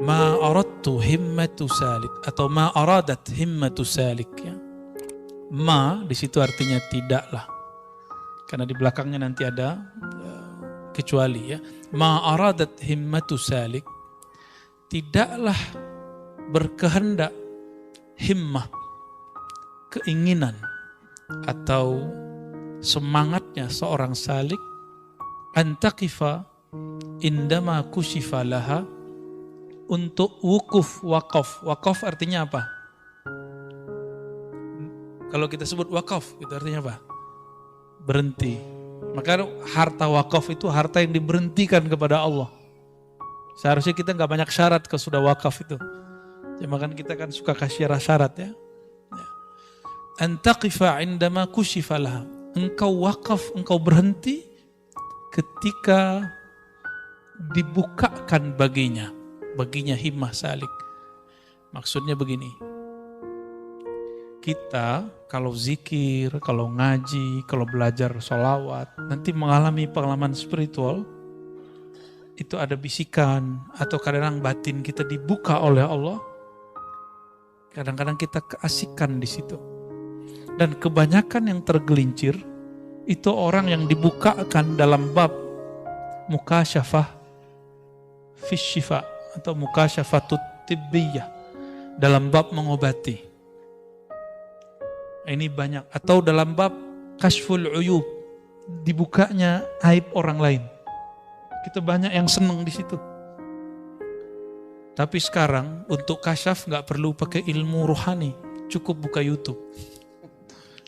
ma aradtu himmatu salik atau ma aradat himmatu salik ya. Ma di situ artinya tidaklah. Karena di belakangnya nanti ada kecuali ya. Ma aradat himmatu salik, tidaklah berkehendak himmah, keinginan atau semangatnya seorang salik antaqifa indama kushifa laha, untuk wukuf, wakaf. Wakaf artinya apa? Kalau kita sebut wakaf, itu artinya apa? Berhenti. Maka harta wakaf itu harta yang diberhentikan kepada Allah. Seharusnya kita nggak banyak syarat kalau sudah wakaf itu. Ya, makanya kita kan suka kasih syarat ya. Antaqifa indama kushifa laha. Engkau wakaf, engkau berhenti ketika dibukakan baginya himmah salik. Maksudnya begini, kita kalau zikir, kalau ngaji, kalau belajar sholawat, nanti mengalami pengalaman spiritual, itu ada bisikan atau kadang batin kita dibuka oleh Allah. Kadang-kadang kita keasikan di situ. Dan kebanyakan yang tergelincir itu orang yang dibukakan dalam bab mukasyafah fi syifa atau mukasyafatut tibbiyah, dalam bab mengobati. Ini banyak. Atau dalam bab kashful uyub, dibukanya aib orang lain. Kita banyak yang senang di situ. Tapi sekarang untuk kasyaf nggak perlu pakai ilmu rohani, cukup buka YouTube.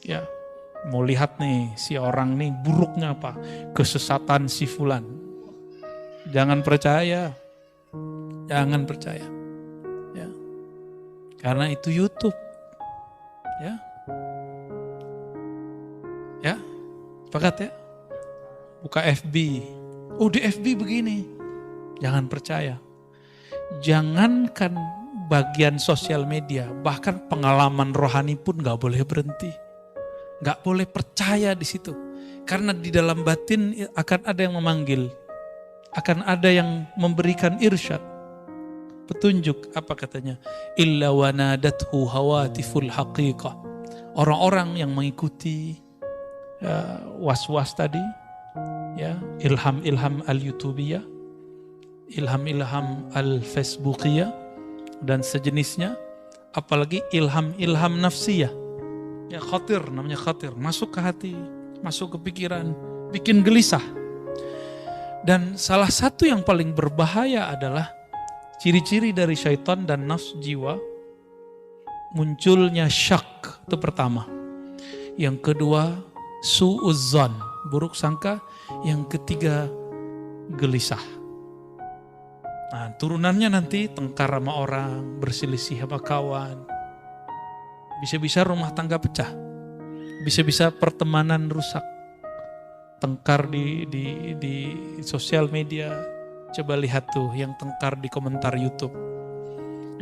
Ya, mau lihat nih si orang nih buruknya apa, kesesatan si fulan. Jangan percaya. Jangan percaya. Ya. Karena itu YouTube. Ya. Ya. Sepakat ya? Buka FB. Oh, di FB begini. Jangan percaya. Jangankan bagian sosial media, bahkan pengalaman rohani pun gak boleh berhenti. Gak boleh percaya di situ. Karena di dalam batin akan ada yang memanggil. Akan ada yang memberikan irsyad. Petunjuk, apa katanya? Illa wa nadathu hawatiful haqiqah. Orang-orang yang mengikuti was-was tadi, ya, ilham-ilham al-YouTubiyah, ilham-ilham al-Facebookiyah, dan sejenisnya, apalagi ilham-ilham nafsiyah. Ya, khatir, namanya khatir. Masuk ke hati, masuk ke pikiran, bikin gelisah. Dan salah satu yang paling berbahaya adalah ciri-ciri dari syaitan dan nafs jiwa, munculnya syak, itu pertama. Yang kedua, su'uzzan, buruk sangka. Yang ketiga, gelisah. Nah, turunannya nanti tengkar sama orang, berselisih sama kawan. Bisa-bisa rumah tangga pecah. Bisa-bisa pertemanan rusak. Tengkar di sosial media. Coba lihat tuh yang tengkar di komentar YouTube.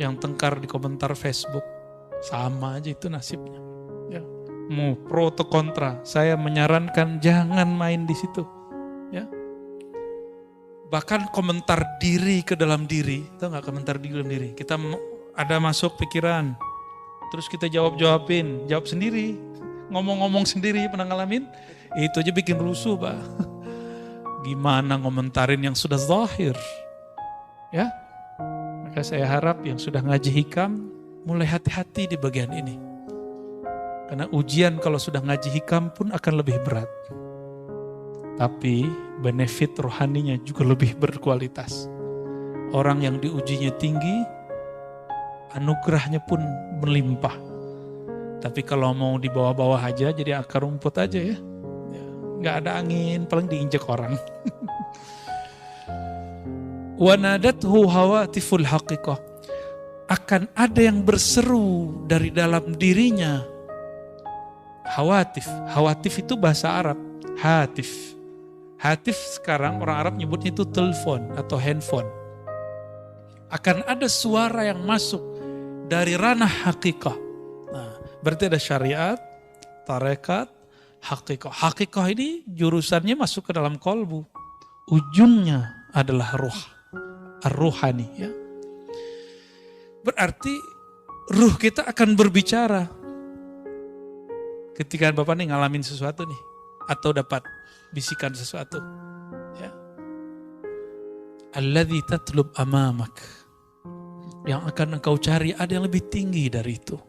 Yang tengkar di komentar Facebook. Sama aja itu nasibnya. Ya. Mau pro atau kontra, saya menyarankan jangan main di situ. Ya. Bahkan komentar diri ke dalam diri, tahu nggak komentar di dalam diri? Kita ada masuk pikiran, terus kita jawab-jawabin, jawab sendiri, ngomong-ngomong sendiri, pernah ngalamin? Itu aja bikin rusuh, Pak. Gimana ngomentarin yang sudah zahir? Ya, maka saya harap yang sudah ngaji hikam mulai hati-hati di bagian ini. Karena ujian kalau sudah ngaji hikam pun akan lebih berat. Tapi benefit rohaninya juga lebih berkualitas. Orang yang diujinya tinggi, anugerahnya pun melimpah. Tapi kalau mau di bawah-bawah aja, jadi akar rumput aja ya. Gak ada angin, paling diinjek orang. Wa nadathu hawatiful haqiqah. Akan ada yang berseru dari dalam dirinya. Hawatif. Hawatif itu bahasa Arab. Hatif. Hatif sekarang orang Arab nyebutnya itu telepon atau handphone. Akan ada suara yang masuk dari ranah haqiqah. Nah, berarti ada syariat, tarekat, haqiqah. Haqiqah ini jurusannya masuk ke dalam kolbu. Ujungnya adalah ruh. Ar-ruhani ya. Berarti ruh kita akan berbicara. Ketika Bapak nih ngalamin sesuatu nih, atau dapat bisikan sesuatu. Ya. Alladzi tatlub amamak. Yang akan engkau cari ada yang lebih tinggi dari itu.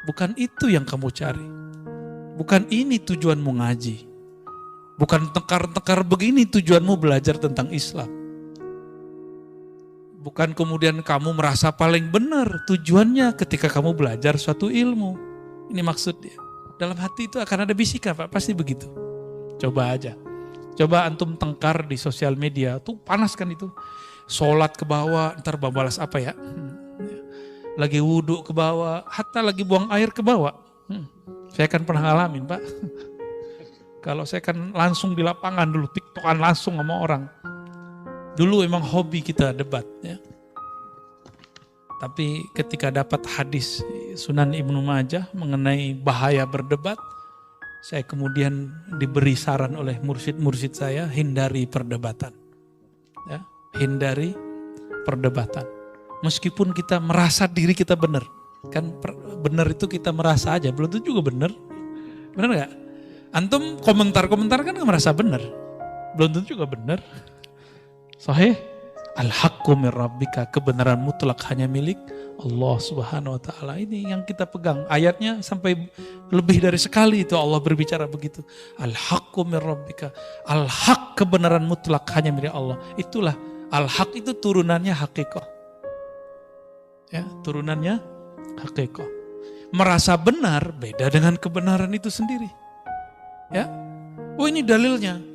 Bukan itu yang kamu cari. Bukan ini tujuanmu ngaji. Bukan tekar-tekar begini tujuanmu belajar tentang Islam. Bukan kemudian kamu merasa paling benar tujuannya ketika kamu belajar suatu ilmu. Ini maksudnya. Dalam hati itu akan ada bisikan, Pak. Pasti begitu. Coba aja. Coba antum tengkar di sosial media. Tuh panas kan itu. Sholat ke bawah, ntar balas apa ya? Lagi wudhu ke bawah, hatta lagi buang air ke bawah. Saya kan pernah ngalamin, Pak. Kalau saya kan langsung di lapangan dulu, tiktokan langsung sama orang. Dulu emang hobi kita debat. Ya. Tapi ketika dapat hadis Sunan Ibnu Majah mengenai bahaya berdebat, saya kemudian diberi saran oleh mursyid-mursyid saya, hindari perdebatan. Ya, hindari perdebatan. Meskipun kita merasa diri kita benar. Kan benar itu kita merasa aja, belum tentu juga benar. Benar gak? Antum komentar-komentar kan merasa benar. Belum tentu juga benar. Sahih. Al-haqqu min rabbika, kebenaran mutlak hanya milik Allah Subhanahu wa taala. Ini yang kita pegang. Ayatnya sampai lebih dari sekali itu Allah berbicara begitu. Al-haqqu min rabbika. Al-haq, kebenaran mutlak hanya milik Allah. Itulah al-haq, itu turunannya hakikah. Ya, turunannya hakikah. Merasa benar beda dengan kebenaran itu sendiri. Ya. Oh, ini dalilnya.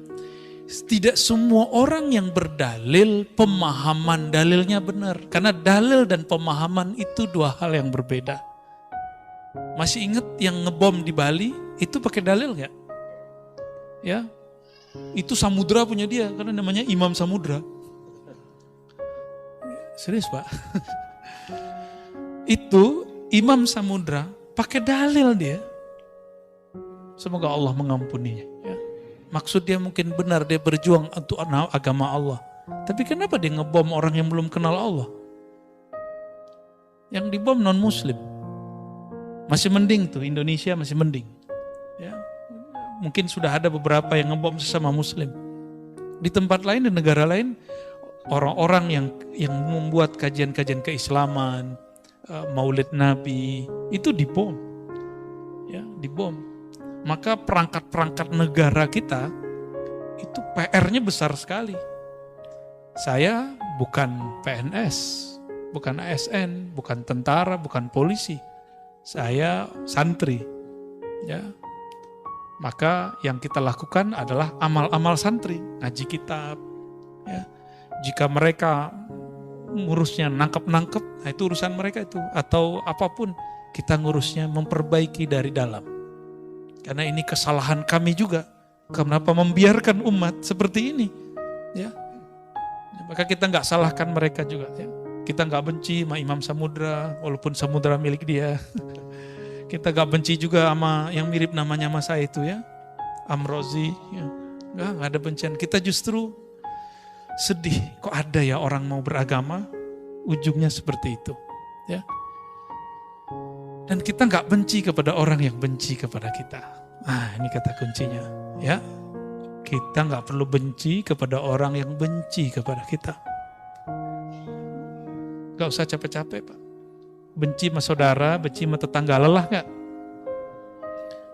Tidak semua orang yang berdalil, pemahaman dalilnya benar. Karena dalil dan pemahaman itu dua hal yang berbeda. Masih ingat yang ngebom di Bali, itu pakai dalil gak? Ya, itu samudra punya dia, karena namanya Imam Samudra. Serius, Pak? Itu Imam Samudra pakai dalil dia. Semoga Allah mengampuninya. Ya. Maksud dia mungkin benar, dia berjuang untuk agama Allah. Tapi kenapa dia ngebom orang yang belum kenal Allah? Yang dibom non-muslim. Masih mending tuh, Indonesia masih mending. Ya. Mungkin sudah ada beberapa yang ngebom sesama muslim. Di tempat lain, di negara lain, orang-orang yang membuat kajian-kajian keislaman, maulid Nabi, itu dibom. Ya, dibom. Maka perangkat-perangkat negara kita itu PR-nya besar sekali. Saya bukan PNS, bukan ASN, bukan tentara, bukan polisi. Saya santri. Ya. Maka yang kita lakukan adalah amal-amal santri, ngaji kitab. Ya. Jika mereka ngurusnya nangkep-nangkep, nah itu urusan mereka itu. Atau apapun, kita ngurusnya memperbaiki dari dalam. Karena ini kesalahan kami juga. Kenapa membiarkan umat seperti ini? Ya, maka kita nggak salahkan mereka juga. Ya. Kita nggak benci sama Imam Samudra, walaupun Samudra milik dia. Kita nggak benci juga sama yang mirip namanya sama saya itu ya, Amrozi. Ya. Nggak ada bencian. Kita justru sedih. Kok ada ya orang mau beragama, ujungnya seperti itu. Ya. Dan kita nggak benci kepada orang yang benci kepada kita. Nah, ini kata kuncinya. Ya, kita nggak perlu benci kepada orang yang benci kepada kita. Gak usah capek-capek, Pak. Benci sama saudara, benci sama tetangga, lelah nggak?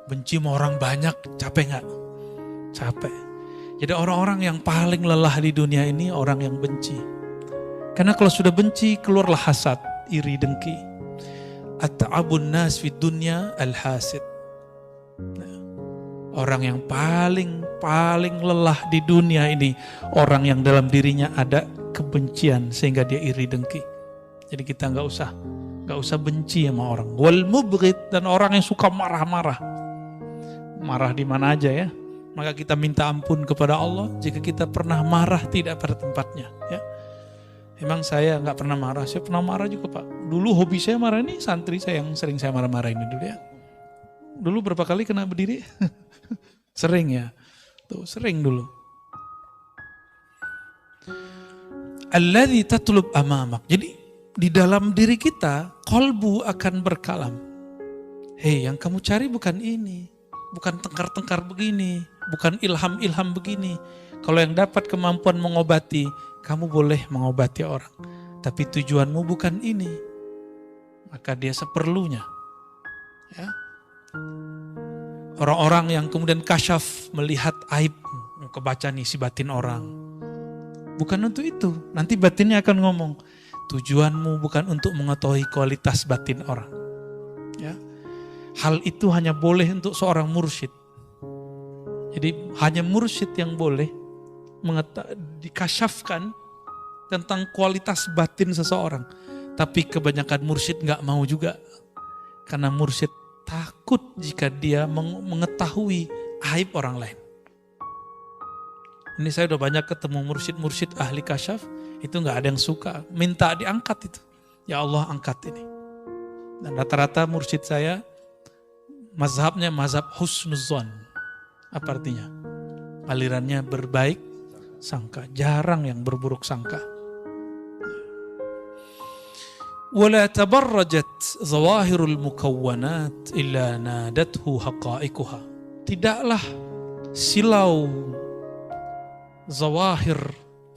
Benci sama orang banyak, capek nggak? Capek. Jadi orang-orang yang paling lelah di dunia ini orang yang benci. Karena kalau sudah benci, keluarlah hasad, iri, dengki. At-ta'abun nas fid dunya al-hasid. Orang yang paling lelah di dunia ini orang yang dalam dirinya ada kebencian sehingga dia iri dengki. Jadi kita nggak usah benci sama orang. Wal mubghid, dan orang yang suka marah-marah. Marah di mana aja ya. Maka kita minta ampun kepada Allah jika kita pernah marah tidak pada tempatnya ya. Emang saya nggak pernah marah, saya pernah marah juga Pak. Dulu hobi saya marah, ini santri saya yang sering saya marah-marah ini dulu ya. Dulu berapa kali kena berdiri? Sering ya, tuh sering dulu. Alladzi tatlub amamak. Jadi di dalam diri kita, kolbu akan berkalam. Hei, yang kamu cari bukan ini, bukan tengkar-tengkar begini, bukan ilham-ilham begini. Kalau yang dapat kemampuan mengobati, kamu boleh mengobati orang. Tapi tujuanmu bukan ini. Maka dia seperlunya. Ya. Orang-orang yang kemudian kasyaf melihat aib, kebaca nih si batin orang. Bukan untuk itu. Nanti batinnya akan ngomong, tujuanmu bukan untuk mengetahui kualitas batin orang. Ya. Hal itu hanya boleh untuk seorang mursyid. Jadi hanya mursyid yang boleh dikasyafkan tentang kualitas batin seseorang. Tapi kebanyakan mursyid gak mau juga. Karena mursyid takut jika dia mengetahui aib orang lain. Ini saya udah banyak ketemu mursyid-mursyid ahli kasyaf, itu gak ada yang suka. Minta diangkat itu. Ya Allah, angkat ini. Dan rata-rata mursyid saya, mazhabnya mazhab husnuzon. Apa artinya? Alirannya berbaik sangka. Jarang yang berburuk sangka. وَلَا تَبَرَّجَتْ ظَوَاهِرُ الْمُكَوَّنَاتِ إِلَّا نَادَتْهُ حَقَائِقُهَا. Tidaklah silau zawahir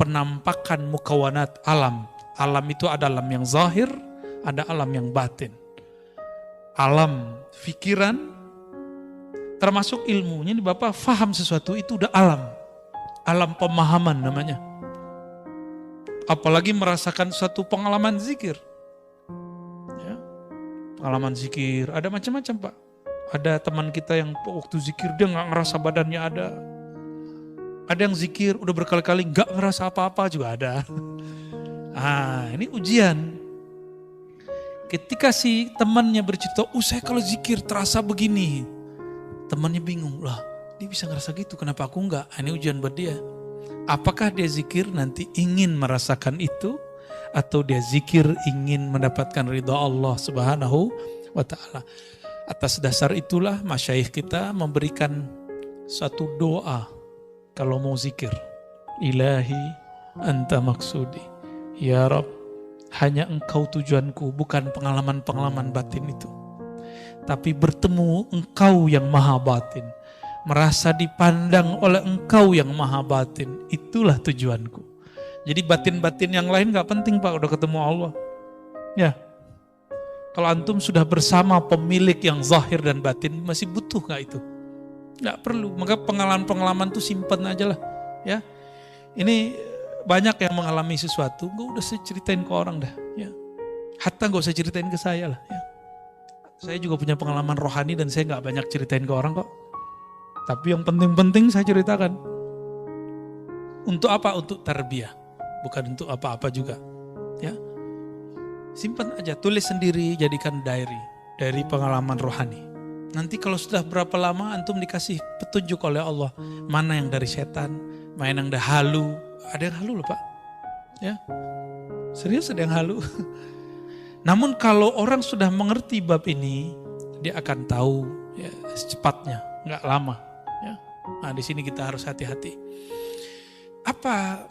penampakan mukawanat alam. Alam itu ada alam yang zahir, ada alam yang batin. Alam fikiran, termasuk ilmunya, ini Bapak faham sesuatu itu udah alam. Alam pemahaman namanya. Apalagi merasakan suatu pengalaman zikir. Ya, pengalaman zikir, ada macam-macam Pak. Ada teman kita yang waktu zikir dia gak ngerasa badannya ada. Ada yang zikir udah berkali-kali gak ngerasa apa-apa juga ada. Ini ujian. Ketika si temannya bercerita, saya kalau zikir terasa begini. Temannya bingung, lah dia bisa ngerasa gitu, kenapa aku enggak? Ini ujian buat dia. Apakah dia zikir nanti ingin merasakan itu? Atau dia zikir ingin mendapatkan ridha Allah Subhanahu wa ta'ala. Atas dasar itulah masyayikh kita memberikan satu doa kalau mau zikir. Ilahi anta maksudi. Ya Rabb, hanya engkau tujuanku, bukan pengalaman-pengalaman batin itu. Tapi bertemu engkau yang maha batin. Merasa dipandang oleh engkau yang maha batin. Itulah tujuanku. Jadi batin-batin yang lain gak penting Pak, udah ketemu Allah. Ya. Kalau antum sudah bersama pemilik yang zahir dan batin, masih butuh gak itu? Gak perlu. Maka pengalaman-pengalaman itu simpen aja lah. Ya. Ini banyak yang mengalami sesuatu, gak usah saya ceritain ke orang dah. Ya. Hatta gak usah ceritain ke saya lah. Ya. Saya juga punya pengalaman rohani dan saya gak banyak ceritain ke orang kok. Tapi yang penting-penting saya ceritakan. Untuk apa? Untuk tarbiyah. Bukan untuk apa-apa juga. Ya. Simpan aja, tulis sendiri, jadikan diary. Dari pengalaman rohani. Nanti kalau sudah berapa lama antum dikasih petunjuk oleh Allah. Mana yang dari setan, mana yang dari halu. Ada yang halu loh Pak. Ya. Serius ada yang halu. Namun kalau orang sudah mengerti bab ini, dia akan tahu ya, secepatnya, nggak lama. Ya. Nah di sini kita harus hati-hati. Apa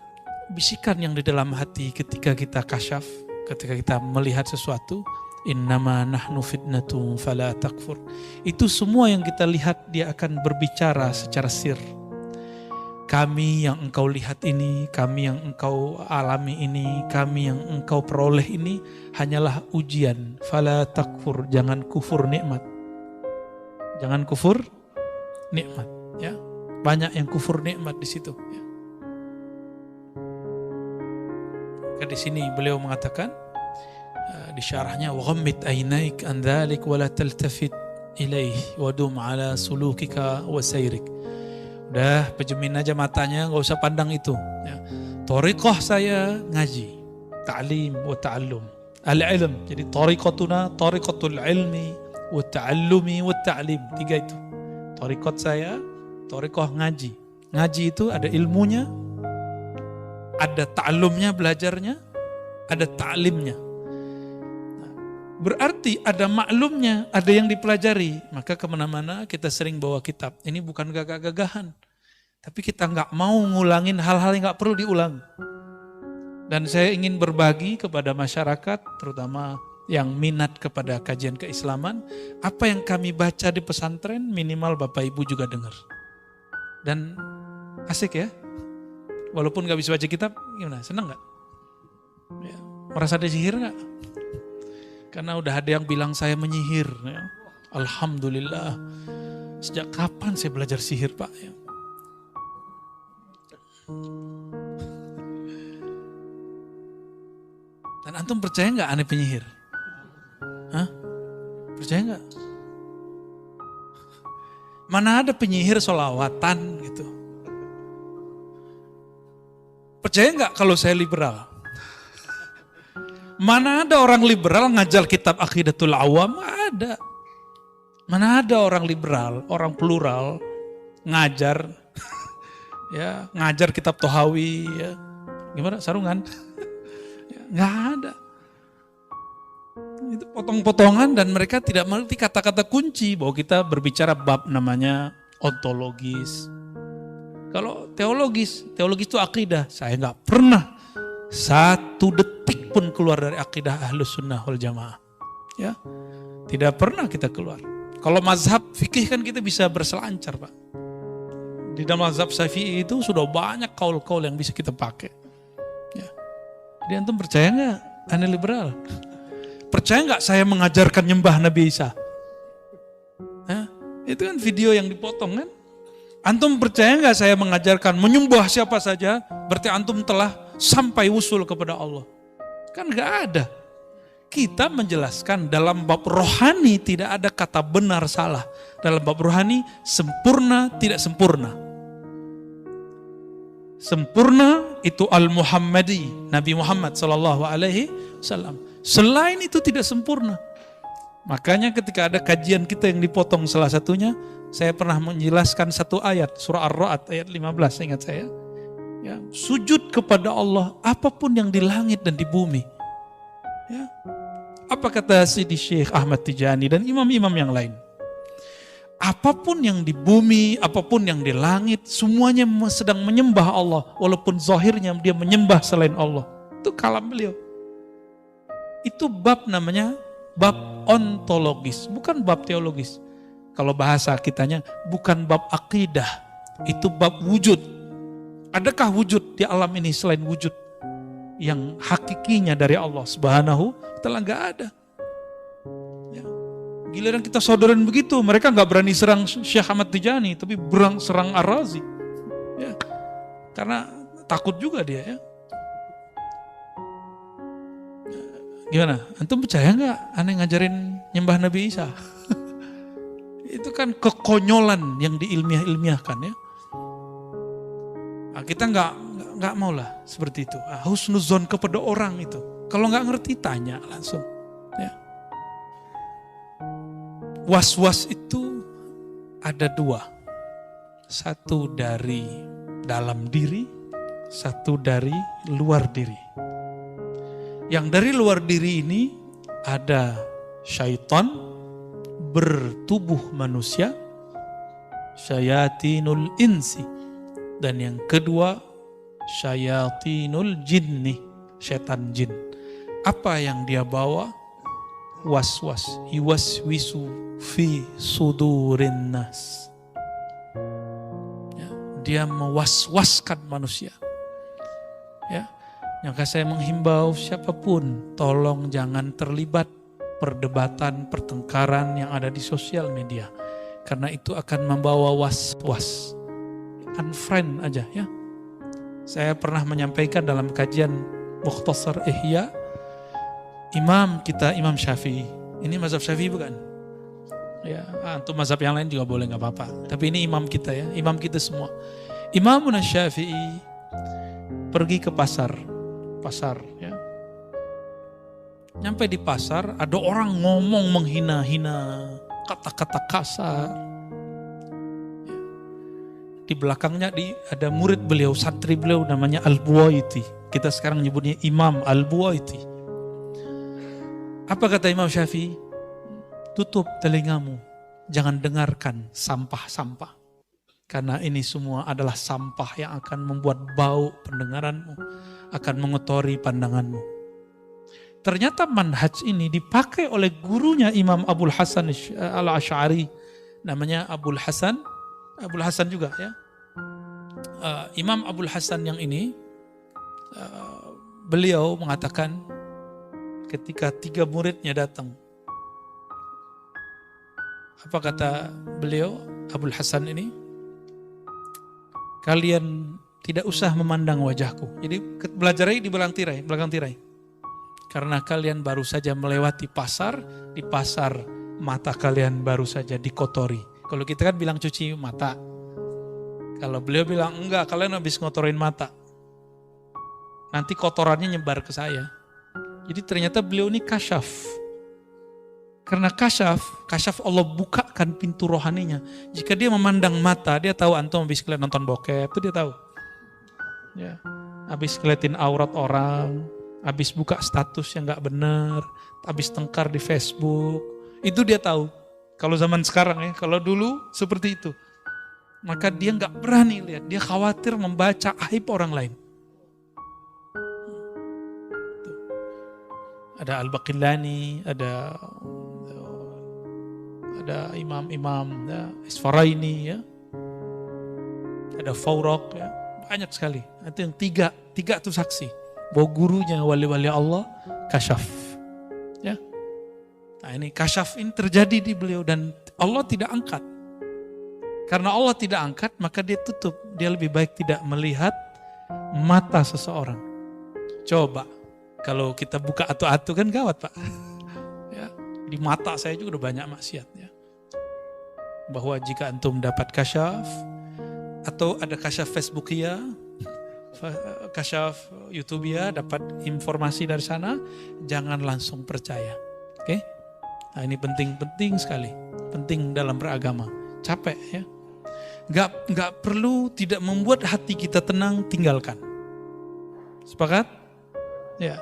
bisikan yang di dalam hati ketika kita kasyaf, ketika kita melihat sesuatu? Innama nahnu fitnatun fala takfur. Itu semua yang kita lihat dia akan berbicara secara sir. Kami yang engkau lihat ini, kami yang engkau alami ini, kami yang engkau peroleh ini hanyalah ujian. Fala takfur, jangan kufur nikmat. Jangan kufur nikmat, ya. Banyak yang kufur nikmat di situ, ya. Di sini beliau mengatakan di syarahnya wa ghammid aynaik an dzalik wa la taltafit ilaih wa dum ala sulukika wa sayrik. Udah pejemin aja matanya, gak usah pandang itu. Ya. Thariqah saya ngaji, ta'lim wa ta'allum. Al-ilm, jadi thariqatuna, thariqatul ilmi wa ta'allumi wa ta'lim. 3 itu. Thariqat saya, thariqah ngaji. Ngaji itu ada ilmunya, ada ta'allumnya, belajarnya, ada ta'limnya. Nah, berarti ada maklumnya, ada yang dipelajari. Maka kemana-mana kita sering bawa kitab. Ini bukan gagah-gagahan. Tapi kita nggak mau ngulangin hal-hal yang nggak perlu diulang. Dan saya ingin berbagi kepada masyarakat, terutama yang minat kepada kajian keislaman, apa yang kami baca di pesantren minimal Bapak Ibu juga dengar. Dan asik ya, walaupun gak bisa baca kitab, gimana, senang gak? Ya, merasa disihir gak? Karena udah ada yang bilang saya menyihir. Ya. Alhamdulillah, sejak kapan saya belajar sihir Pak? Ya. Dan antum percaya gak aneh penyihir? Hah? Percaya gak? Mana ada penyihir solawatan gitu. Percaya gak kalau saya liberal? Mana ada orang liberal ngajar kitab Aqidatul Awam? Ada. Mana ada orang liberal, orang plural ngajar ya, ngajar kitab Tohawi ya. Gimana sarungan? Ya, nggak ada. Itu potong-potongan dan mereka tidak mengerti kata-kata kunci bahwa kita berbicara bab namanya ontologis. Kalau teologis itu akidah. Saya nggak pernah satu detik pun keluar dari akidah Ahlus Sunnah wal Jamaah. Ya, tidak pernah kita keluar. Kalau mazhab fikih kan kita bisa berselancar Pak. Di dalam mazhab Syafi'i itu sudah banyak kaul-kaul yang bisa kita pakai. Ya. Jadi antum percaya nggak aneh liberal? Percaya nggak saya mengajarkan nyembah Nabi Isa? Hah? Itu kan video yang dipotong kan? Antum percaya nggak saya mengajarkan menyembah siapa saja? Berarti antum telah sampai usul kepada Allah. Kan nggak ada. Kita menjelaskan dalam bab rohani tidak ada kata benar salah. Dalam bab rohani sempurna tidak sempurna. Sempurna itu al-Muhammadi, Nabi Muhammad SAW. Selain itu tidak sempurna. Makanya ketika ada kajian kita yang dipotong salah satunya, saya pernah menjelaskan satu ayat, surah Ar-Ra'd ayat 15, ingat saya. Ya, sujud kepada Allah apapun yang di langit dan di bumi. Ya. Apa kata Sidi Syekh Ahmad Tijani dan imam-imam yang lain? Apapun yang di bumi, apapun yang di langit, semuanya sedang menyembah Allah. Walaupun zahirnya dia menyembah selain Allah. Itu kalam beliau. Itu bab namanya bab ontologis, bukan bab teologis. Kalau bahasa kitanya bukan bab akidah, itu bab wujud. Adakah wujud di alam ini selain wujud yang hakikinya dari Allah Subhanahu wa Ta'ala? Nggak ada. Ya. Giliran kita saudaran begitu, mereka nggak berani serang Syekh Ahmad Tijani, tapi serang Ar-Razi. Ya. Karena takut juga dia ya. Gimana? Antum percaya nggak aneh ngajarin nyembah Nabi Isa? Itu kan kekonyolan yang diilmiah-ilmiahkan ya. Nah, kita nggak mau lah seperti itu. Husnuzon kepada orang itu. Kalau nggak ngerti tanya langsung. Ya. Was-was itu ada dua. Satu dari dalam diri, satu dari luar diri. Yang dari luar diri ini ada syaitan bertubuh manusia, syayatinul insi. Dan yang kedua, syayatinul jinni, setan jin. Apa yang dia bawa? Was-was, yuwaswisu fi sudurin nas. Ya, dia mewaswaskan manusia. Ya, maka saya menghimbau siapapun, tolong jangan terlibat perdebatan, pertengkaran yang ada di sosial media. Karena itu akan membawa was-was. Unfriend aja ya. Saya pernah menyampaikan dalam kajian Mukhtasar Ihya, imam kita Imam Syafi'i. Ini mazhab Syafi'i bukan? Ya, untuk mazhab yang lain juga boleh nggak apa-apa. Tapi ini imam kita ya, imam kita semua. Imamun Syafi'i pergi ke pasar ya. Nyampe di pasar ada orang ngomong menghina-hina, kata-kata kasar. Di belakangnya ada murid beliau, santri beliau namanya Al-Buwaiti. Kita sekarang nyebutnya Imam Al-Buwaiti. Apa kata Imam Syafi'i? Tutup telingamu, jangan dengarkan sampah-sampah. Karena ini semua adalah sampah yang akan membuat bau pendengaranmu, akan mengotori pandanganmu. Ternyata manhaj ini dipakai oleh gurunya Imam Abul Hasan al-Asy'ari, namanya Abul Hasan juga ya. Imam Abul Hasan yang ini, beliau mengatakan ketika 3 muridnya datang, apa kata beliau Abul Hasan ini? Kalian tidak usah memandang wajahku. Jadi belajar di belakang tirai. Karena kalian baru saja melewati pasar, di pasar mata kalian baru saja dikotori. Kalau kita kan bilang cuci mata. Kalau beliau bilang enggak, kalian habis ngotorin mata. Nanti kotorannya nyebar ke saya. Jadi ternyata beliau ini kasyaf. Karena kasyaf Allah bukakan pintu rohaninya. Jika dia memandang mata, dia tahu antum habis kalian nonton bokep, itu dia tahu. Ya, habis ngeliatin aurat orang, habis buka status yang gak benar, habis tengkar di Facebook, itu dia tahu. Kalau zaman sekarang ya, kalau dulu seperti itu. Maka dia gak berani lihat, dia khawatir membaca aib orang lain. Ada Al-Baqillani, ada imam-imam ya, Isfaraini ya. Ada Fawraq ya, banyak sekali. Itu yang tiga itu saksi. Bahwa gurunya wali-wali Allah kasyaf. Ya. Nah ini kasyaf ini terjadi di beliau dan Allah tidak angkat. Karena Allah tidak angkat maka dia tutup. Dia lebih baik tidak melihat mata seseorang. Coba kalau kita buka atu-atu kan gawat Pak. Ya, di mata saya juga udah banyak maksiat ya. Bahwa jika antum dapat kasyaf atau ada kasyaf Facebookia, kasyaf YouTube ya, dapat informasi dari sana, jangan langsung percaya. Oke? Nah ini penting sekali, penting dalam beragama. Capek ya. Gak perlu tidak membuat hati kita tenang, tinggalkan. Sepakat? Ya.